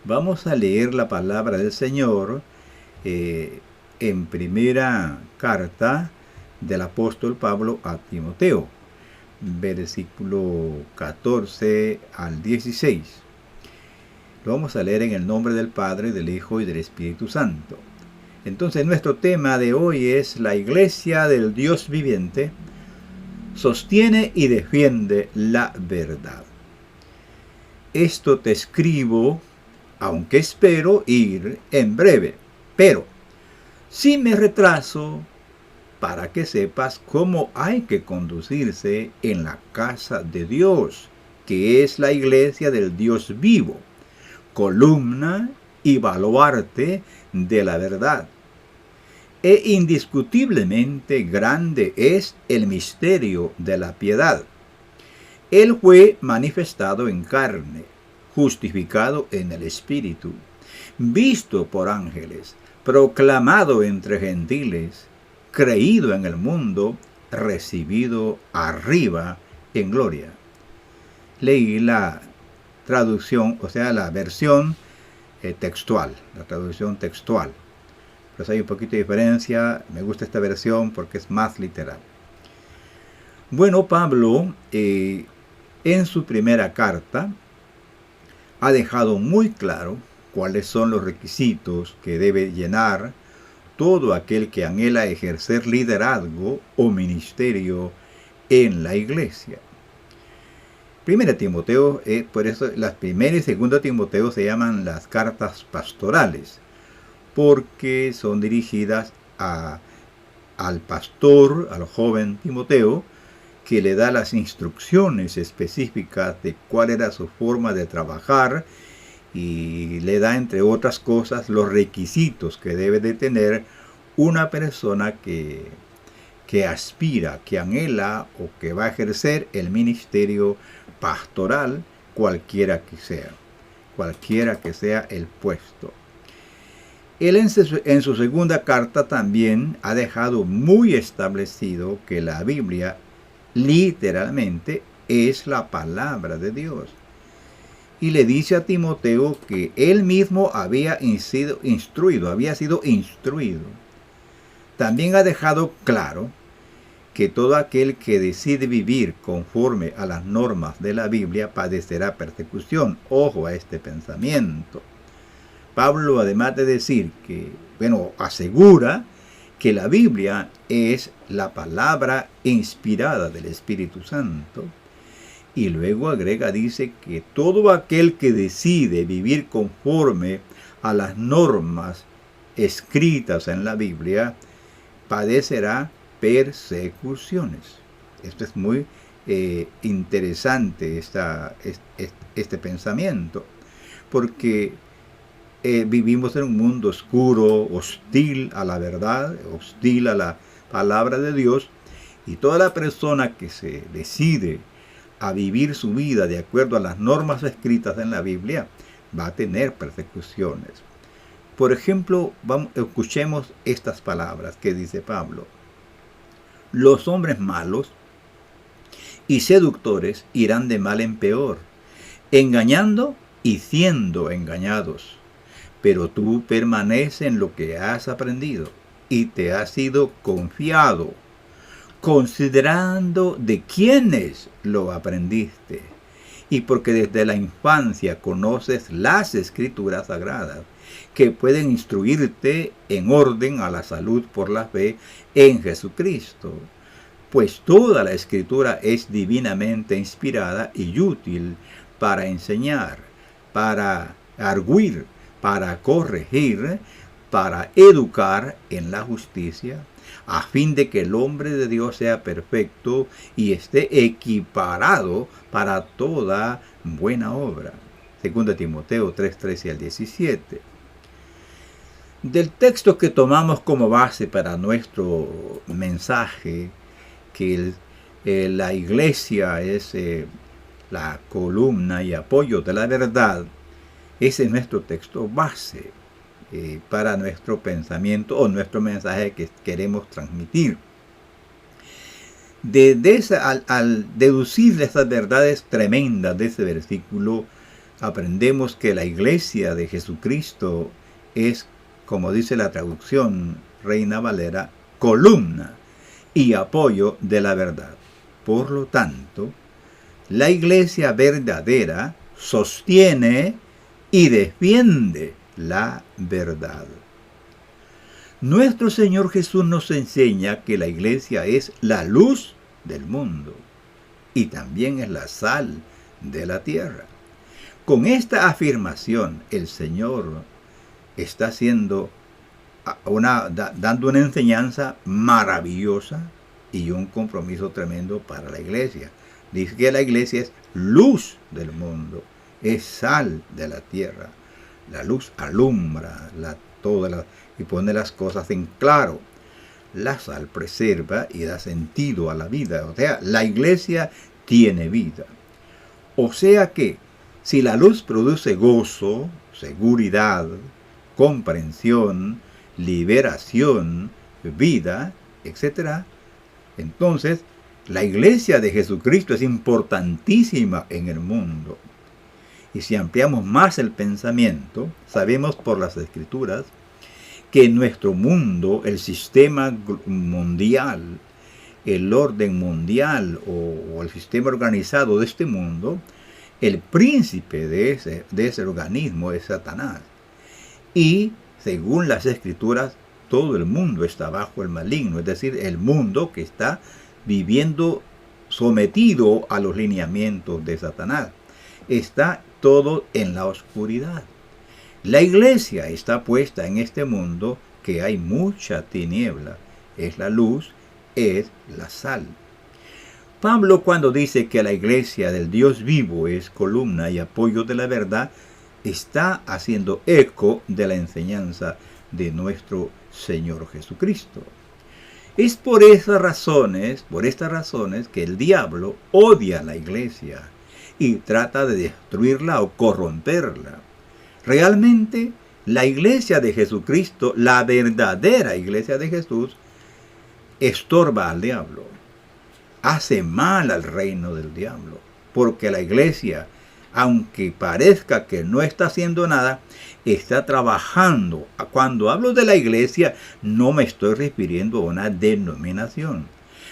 Vamos a leer la palabra del Señor en primera carta del apóstol Pablo a Timoteo, versículo 14 al 16. Lo vamos a leer en el nombre del Padre, del Hijo y del Espíritu Santo. Entonces nuestro tema de hoy es: la iglesia del Dios viviente sostiene y defiende la verdad. Esto te escribo, aunque espero ir en breve, pero si me retraso, para que sepas cómo hay que conducirse en la casa de Dios, que es la iglesia del Dios vivo, columna y baluarte de la verdad. E indiscutiblemente grande es el misterio de la piedad. Él fue manifestado en carne, justificado en el Espíritu, visto por ángeles, proclamado entre gentiles, creído en el mundo, recibido arriba en gloria. Leí la traducción, o sea, la versión textual, la traducción textual. Pues hay un poquito de diferencia. Me gusta esta versión porque es más literal. Bueno, Pablo en su primera carta ha dejado muy claro cuáles son los requisitos que debe llenar todo aquel que anhela ejercer liderazgo o ministerio en la iglesia. Primera Timoteo, por eso las primera y segunda Timoteo se llaman las cartas pastorales, porque son dirigidas al pastor, al joven Timoteo, que le da las instrucciones específicas de cuál era su forma de trabajar y le da, entre otras cosas, los requisitos que debe de tener una persona que aspira, que anhela o que va a ejercer el ministerio pastoral, cualquiera que sea el puesto. Él en su segunda carta también ha dejado muy establecido que la Biblia literalmente es la palabra de Dios. Y le dice a Timoteo que él mismo había sido instruido. También ha dejado claro que todo aquel que decide vivir conforme a las normas de la Biblia padecerá persecución. Ojo a este pensamiento. Pablo, además de decir que, asegura que la Biblia es la palabra inspirada del Espíritu Santo, y luego agrega, dice que todo aquel que decide vivir conforme a las normas escritas en la Biblia padecerá persecuciones. Esto es muy interesante, este pensamiento, porque vivimos en un mundo oscuro, hostil a la verdad, hostil a la palabra de Dios, y toda la persona que se decide a vivir su vida de acuerdo a las normas escritas en la Biblia va a tener persecuciones. Por ejemplo, escuchemos estas palabras que dice Pablo: los hombres malos y seductores irán de mal en peor, engañando y siendo engañados. Pero tú permanece en lo que has aprendido y te ha sido confiado, considerando de quiénes lo aprendiste, y porque desde la infancia conoces las Escrituras sagradas, que pueden instruirte en orden a la salud por la fe en Jesucristo. Pues toda la Escritura es divinamente inspirada y útil para enseñar, para arguir, para corregir, para educar en la justicia, a fin de que el hombre de Dios sea perfecto y esté equiparado para toda buena obra. 2 Timoteo 3:13 al 17. Del texto que tomamos como base para nuestro mensaje, que la iglesia es la columna y apoyo de la verdad, ese es nuestro texto base para nuestro pensamiento o nuestro mensaje que queremos transmitir. Al deducir esas verdades tremendas de ese versículo, aprendemos que la iglesia de Jesucristo es, como dice la traducción Reina Valera, columna y apoyo de la verdad. Por lo tanto, la iglesia verdadera sostiene y defiende la verdad. Nuestro Señor Jesús nos enseña que la iglesia es la luz del mundo y también es la sal de la tierra. Con esta afirmación, el Señor está dando una enseñanza maravillosa y un compromiso tremendo para la iglesia. Dice que la iglesia es luz del mundo, es sal de la tierra. La luz alumbra y pone las cosas en claro. La sal preserva y da sentido a la vida. O sea, la iglesia tiene vida. O sea que, si la luz produce gozo, seguridad, comprensión, liberación, vida, etc., entonces la iglesia de Jesucristo es importantísima en el mundo. Y si ampliamos más el pensamiento, sabemos por las Escrituras que en nuestro mundo, el sistema mundial, el orden mundial o el sistema organizado de este mundo, el príncipe de ese organismo es Satanás. Y según las Escrituras, todo el mundo está bajo el maligno, es decir, el mundo que está viviendo sometido a los lineamientos de Satanás. Está todo en la oscuridad. La iglesia está puesta en este mundo que hay mucha tiniebla. Es la luz, es la sal. Pablo, cuando dice que la iglesia del Dios vivo es columna y apoyo de la verdad, está haciendo eco de la enseñanza de nuestro Señor Jesucristo. Es por estas razones que el diablo odia a la iglesia y trata de destruirla o corromperla. Realmente, la iglesia de Jesucristo, la verdadera iglesia de Jesús, estorba al diablo. Hace mal al reino del diablo. Porque la iglesia, aunque parezca que no está haciendo nada, está trabajando. Cuando hablo de la iglesia, no me estoy refiriendo a una denominación.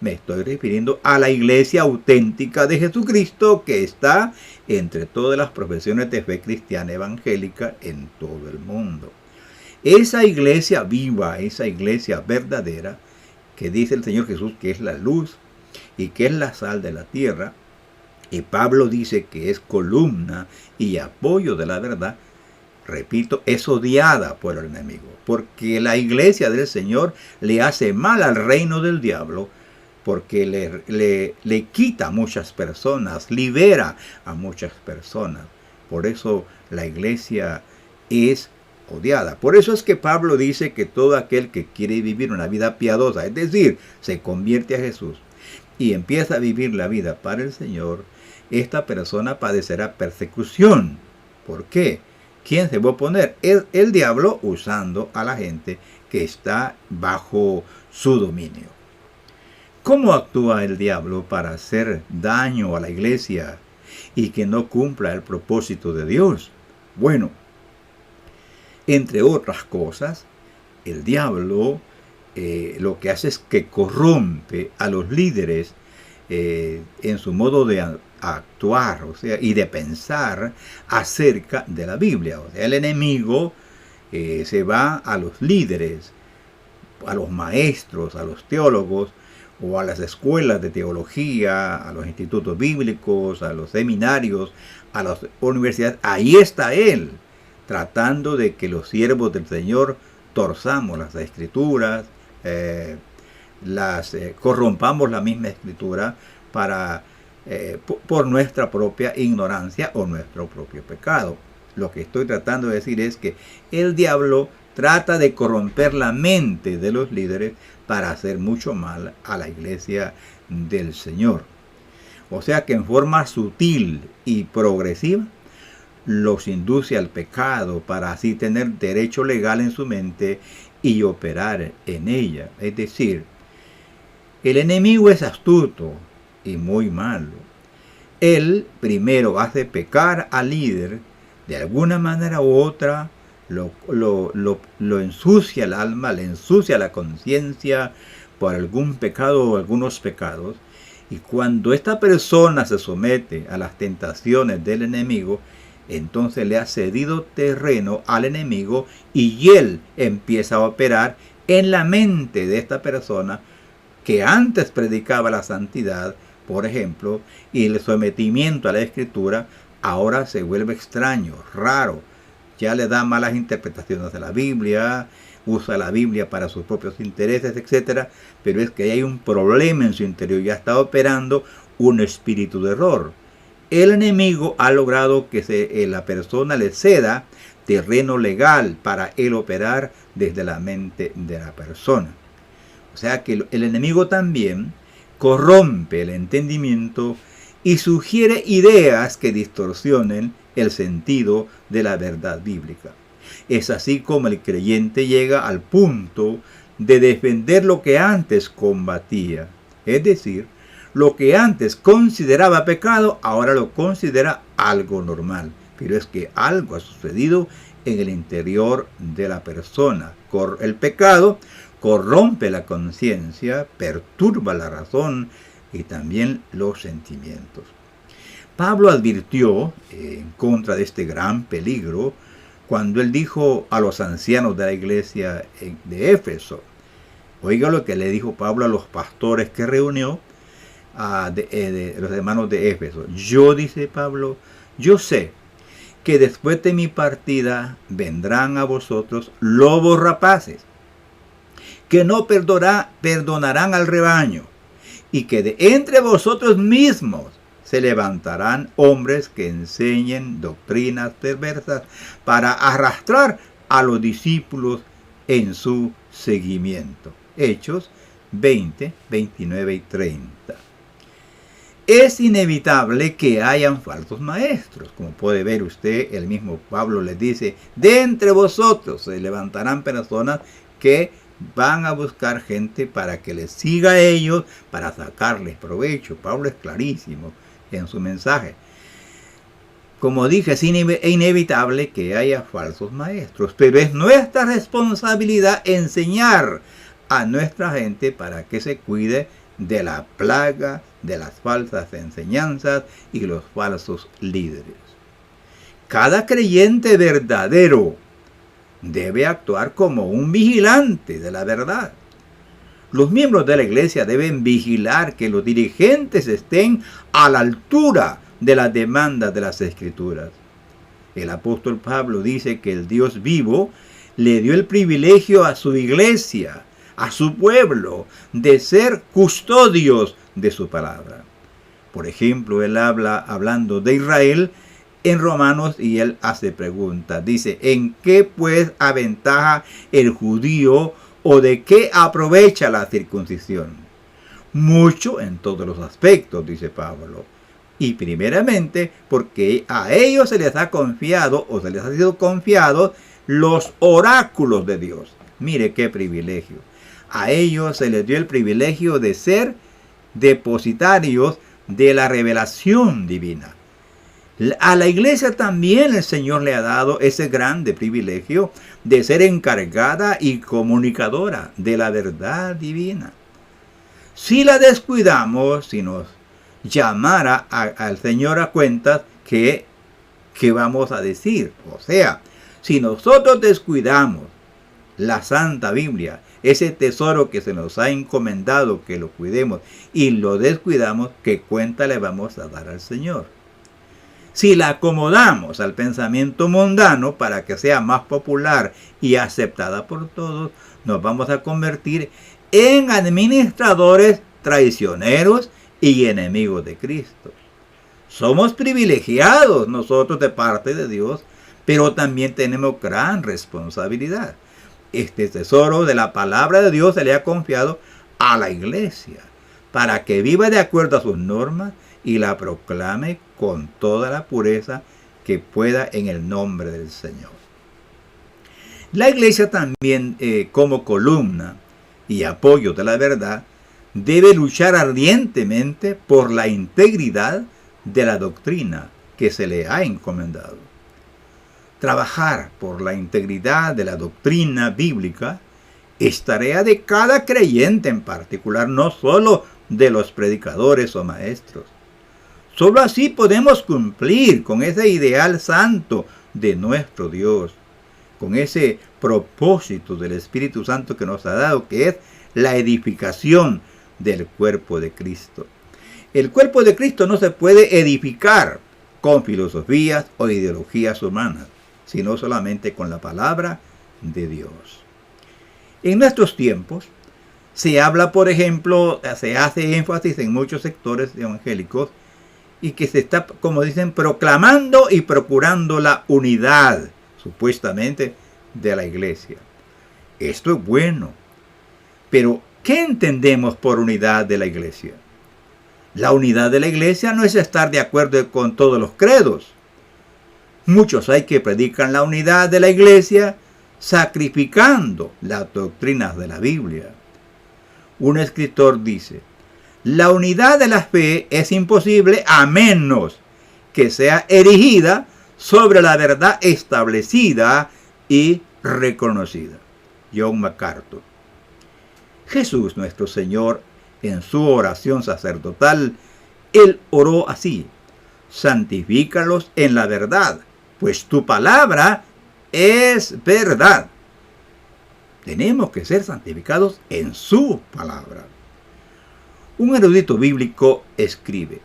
Me estoy refiriendo a la iglesia auténtica de Jesucristo que está entre todas las profesiones de fe cristiana evangélica en todo el mundo. Esa iglesia viva, esa iglesia verdadera, que dice el Señor Jesús que es la luz y que es la sal de la tierra, y Pablo dice que es columna y apoyo de la verdad, repito, es odiada por el enemigo, porque la iglesia del Señor le hace mal al reino del diablo, porque le quita a muchas personas, libera a muchas personas. Por eso la iglesia es odiada. Por eso es que Pablo dice que todo aquel que quiere vivir una vida piadosa, es decir, se convierte a Jesús y empieza a vivir la vida para el Señor, esta persona padecerá persecución. ¿Por qué? ¿Quién se va a oponer? El diablo, usando a la gente que está bajo su dominio. ¿Cómo actúa el diablo para hacer daño a la iglesia y que no cumpla el propósito de Dios? Bueno, entre otras cosas, el diablo lo que hace es que corrompe a los líderes en su modo de actuar, o sea, y de pensar acerca de la Biblia. O sea, el enemigo se va a los líderes, a los maestros, a los teólogos, o a las escuelas de teología, a los institutos bíblicos, a los seminarios, a las universidades. Ahí está él, tratando de que los siervos del Señor torzamos las escrituras, corrompamos la misma escritura por nuestra propia ignorancia o nuestro propio pecado. Lo que estoy tratando de decir es que el diablo trata de corromper la mente de los líderes para hacer mucho mal a la iglesia del Señor. O sea que en forma sutil y progresiva los induce al pecado para así tener derecho legal en su mente y operar en ella. Es decir, el enemigo es astuto y muy malo. Él primero hace pecar al líder de alguna manera u otra lo ensucia el alma, le ensucia la conciencia por algún pecado o algunos pecados. Y cuando esta persona se somete a las tentaciones del enemigo, entonces le ha cedido terreno al enemigo y él empieza a operar en la mente de esta persona que antes predicaba la santidad, por ejemplo, y el sometimiento a la escritura, ahora se vuelve extraño, raro. Ya le da malas interpretaciones de la Biblia, usa la Biblia para sus propios intereses, etc. Pero es que hay un problema en su interior, ya está operando un espíritu de error. El enemigo ha logrado que la persona le ceda terreno legal para él operar desde la mente de la persona. O sea que el enemigo también corrompe el entendimiento y sugiere ideas que distorsionen el sentido de la verdad bíblica. Es así como el creyente llega al punto de defender lo que antes combatía. Es decir, lo que antes consideraba pecado, ahora lo considera algo normal. Pero es que algo ha sucedido en el interior de la persona. El pecado corrompe la conciencia, perturba la razón y también los sentimientos. Pablo advirtió en contra de este gran peligro cuando él dijo a los ancianos de la iglesia de Éfeso. Oiga lo que le dijo Pablo a los pastores que reunió de los hermanos de Éfeso. Yo, dice Pablo, yo sé que después de mi partida vendrán a vosotros lobos rapaces, que no perdonarán al rebaño, y que de entre vosotros mismos se levantarán hombres que enseñen doctrinas perversas para arrastrar a los discípulos en su seguimiento. Hechos 20, 29 y 30. Es inevitable que hayan falsos maestros. Como puede ver usted, el mismo Pablo les dice, de entre vosotros se levantarán personas que van a buscar gente para que les siga a ellos, para sacarles provecho. Pablo es clarísimo en su mensaje. Como dije, es inevitable que haya falsos maestros, pero es nuestra responsabilidad enseñar a nuestra gente para que se cuide de la plaga de las falsas enseñanzas y los falsos líderes. Cada creyente verdadero debe actuar como un vigilante de la verdad. Los miembros de la iglesia deben vigilar que los dirigentes estén a la altura de las demandas de las Escrituras. El apóstol Pablo dice que el Dios vivo le dio el privilegio a su iglesia, a su pueblo, de ser custodios de su palabra. Por ejemplo, él habla hablando de Israel en Romanos y él hace preguntas. Dice, ¿en qué pues aventaja el judío o de qué aprovecha la circuncisión? Mucho en todos los aspectos, dice Pablo. Y primeramente porque a ellos se les ha confiado o se les ha sido confiado los oráculos de Dios. Mire qué privilegio. A ellos se les dio el privilegio de ser depositarios de la revelación divina. A la iglesia también el Señor le ha dado ese grande privilegio de ser encargada y comunicadora de la verdad divina. Si la descuidamos, si nos llamara al Señor a cuentas, ¿qué vamos a decir? O sea, si nosotros descuidamos la Santa Biblia, ese tesoro que se nos ha encomendado que lo cuidemos y lo descuidamos, ¿qué cuenta le vamos a dar al Señor? Si la acomodamos al pensamiento mundano para que sea más popular y aceptada por todos, nos vamos a convertir en administradores traicioneros y enemigos de Cristo. Somos privilegiados nosotros de parte de Dios, pero también tenemos gran responsabilidad. Este tesoro de la palabra de Dios se le ha confiado a la iglesia para que viva de acuerdo a sus normas y la proclame con toda la pureza que pueda en el nombre del Señor. La iglesia también, como columna y apoyo de la verdad, debe luchar ardientemente por la integridad de la doctrina que se le ha encomendado. Trabajar por la integridad de la doctrina bíblica es tarea de cada creyente en particular, no solo de los predicadores o maestros. Solo así podemos cumplir con ese ideal santo de nuestro Dios, con ese propósito del Espíritu Santo que nos ha dado, que es la edificación del cuerpo de Cristo. El cuerpo de Cristo no se puede edificar con filosofías o ideologías humanas, sino solamente con la palabra de Dios. En nuestros tiempos se habla, por ejemplo, se hace énfasis en muchos sectores evangélicos y que se está, como dicen, proclamando y procurando la unidad, supuestamente, de la iglesia. Esto es bueno, pero ¿qué entendemos por unidad de la iglesia? La unidad de la iglesia no es estar de acuerdo con todos los credos. Muchos hay que predican la unidad de la iglesia sacrificando las doctrinas de la Biblia. Un escritor dice: la unidad de la fe es imposible a menos que sea erigida sobre la verdad establecida y reconocida. John MacArthur. Jesús nuestro Señor, en su oración sacerdotal, él oró así: santifícalos en la verdad, pues tu palabra es verdad. Tenemos que ser santificados en su palabra. Un erudito bíblico escribe: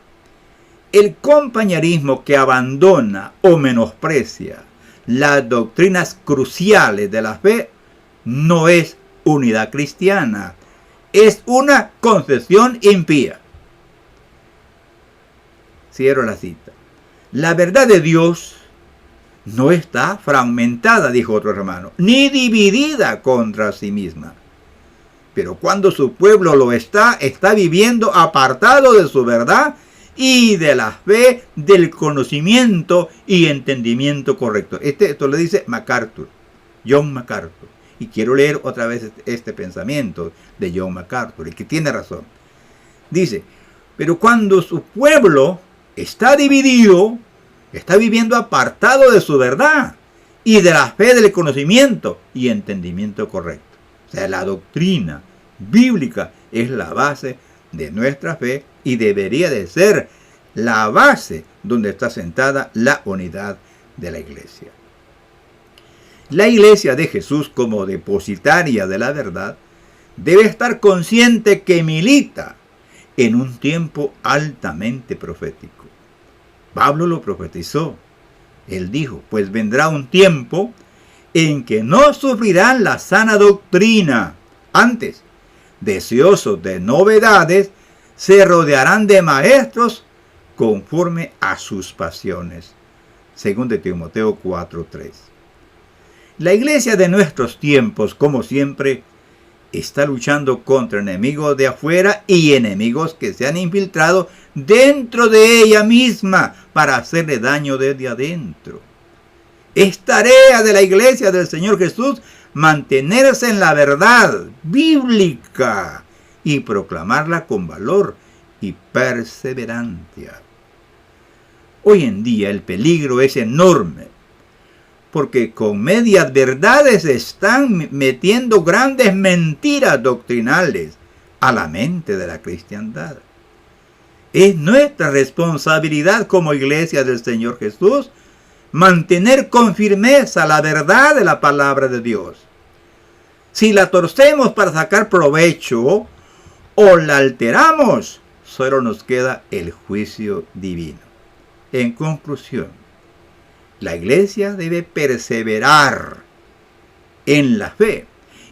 el compañerismo que abandona o menosprecia las doctrinas cruciales de la fe no es unidad cristiana, es una concesión impía. Cierro la cita. La verdad de Dios no está fragmentada, dijo otro hermano, ni dividida contra sí misma. Pero cuando su pueblo lo está viviendo apartado de su verdad y de la fe, del conocimiento y entendimiento correcto. Esto lo dice MacArthur, John MacArthur. Y quiero leer otra vez este pensamiento de John MacArthur, y que tiene razón. Dice: pero cuando su pueblo está dividido, está viviendo apartado de su verdad y de la fe, del conocimiento y entendimiento correcto. O sea, la doctrina bíblica es la base de nuestra fe y debería de ser la base donde está sentada la unidad de la iglesia. La iglesia de Jesús, como depositaria de la verdad, debe estar consciente que milita en un tiempo altamente profético. Pablo lo profetizó. Él dijo: pues vendrá un tiempo en que no sufrirán la sana doctrina. Antes, deseosos de novedades, se rodearán de maestros conforme a sus pasiones. Según de Timoteo 4:3. La iglesia de nuestros tiempos, como siempre, está luchando contra enemigos de afuera y enemigos que se han infiltrado dentro de ella misma para hacerle daño desde adentro. Es tarea de la iglesia del Señor Jesús mantenerse en la verdad bíblica y proclamarla con valor y perseverancia. Hoy en día el peligro es enorme, porque con medias verdades están metiendo grandes mentiras doctrinales a la mente de la cristiandad. Es nuestra responsabilidad como iglesia del Señor Jesús mantener con firmeza la verdad de la palabra de Dios. Si la torcemos para sacar provecho o la alteramos, solo nos queda el juicio divino. En conclusión, la iglesia debe perseverar en la fe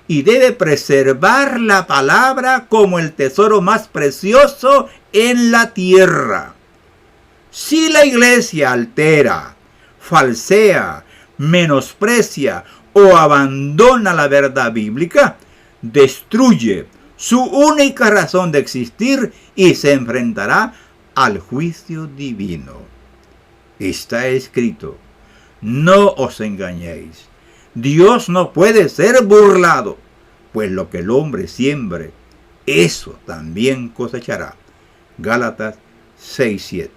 y debe preservar la palabra como el tesoro más precioso en la tierra. Si la iglesia altera, falsea, menosprecia o abandona la verdad bíblica, destruye su única razón de existir y se enfrentará al juicio divino. Está escrito: no os engañéis. Dios no puede ser burlado, pues lo que el hombre siembre, eso también cosechará. Gálatas 6:7.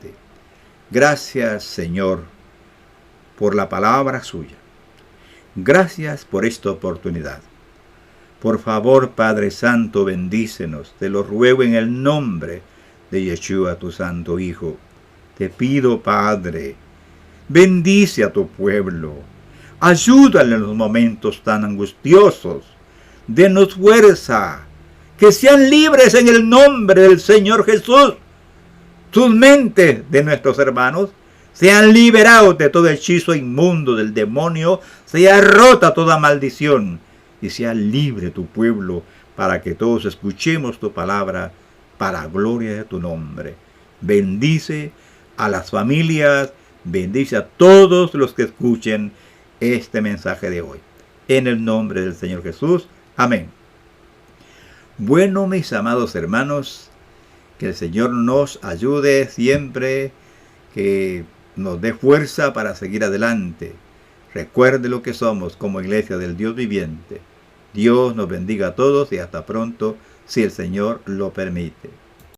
Gracias, Señor, por la palabra suya. Gracias por esta oportunidad. Por favor, Padre Santo, bendícenos. Te lo ruego en el nombre de Yeshua, tu Santo Hijo. Te pido, Padre, bendice a tu pueblo. Ayúdale en los momentos tan angustiosos. Denos fuerza. Que sean libres en el nombre del Señor Jesús. Sus mentes de nuestros hermanos sean liberados de todo hechizo inmundo del demonio. Sea rota toda maldición. Y sea libre tu pueblo para que todos escuchemos tu palabra para gloria de tu nombre. Bendice a las familias. Bendice a todos los que escuchen este mensaje de hoy. En el nombre del Señor Jesús. Amén. Bueno, mis amados hermanos, que el Señor nos ayude siempre, que nos dé fuerza para seguir adelante. Recuerde lo que somos como iglesia del Dios viviente. Dios nos bendiga a todos y hasta pronto, si el Señor lo permite.